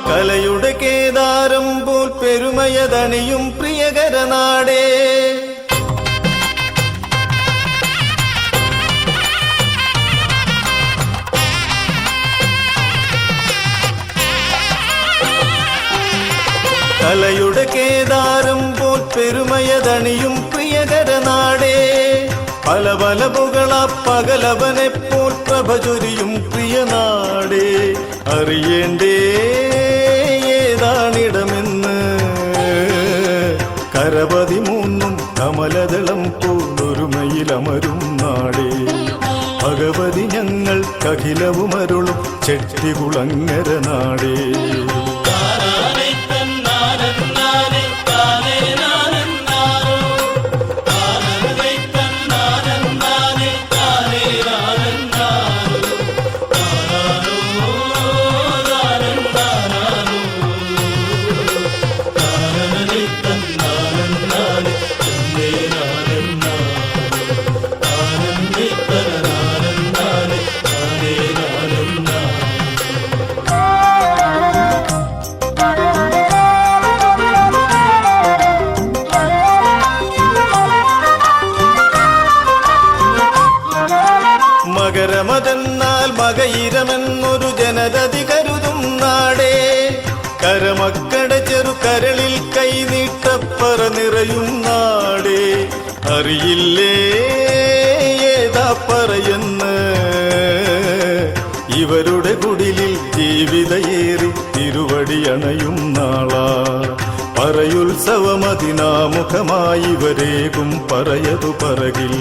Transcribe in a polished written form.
കലയുടെ കേദാരം പോൽ പെരുമയതണിയും പ്രിയകര നാടേ. കലയുടെ കേദാരം പോൽ പെരുമയതണിയും പ്രിയകര നാടേ. പല പല പുകള പകലവനെപ്പോൽ പ്രഭ ചൊരിയും പ്രിയ നാടേ. അറിയേണ്ടേ ഏതാണിടമെന്ന് കര13 കമലദളം പോലൊരുമയിലമരും നാടേ. ഭഗവതി ഞങ്ങൾക്കഖിലവുമരുളും ചെട്ടികുളങ്ങര നാടേ. മകരമതെന്നാൽ മകയിരമെന്നൊരു ജനതതി കരുതും നാടേ. കരമക്കട ചെറുകരളിൽ കൈനീട്ടപ്പറ നിറയും നാടേ. അറിയില്ലേ ഏതാ പറയെന്ന് ഇവരുടെ കുടിലിൽ ജീവിതയേറി തിരുവടിയണയും നാളാ. പറയുത്സവമതിനാമുഖമായി ഇവരേകും പറയതു പറകിൽ.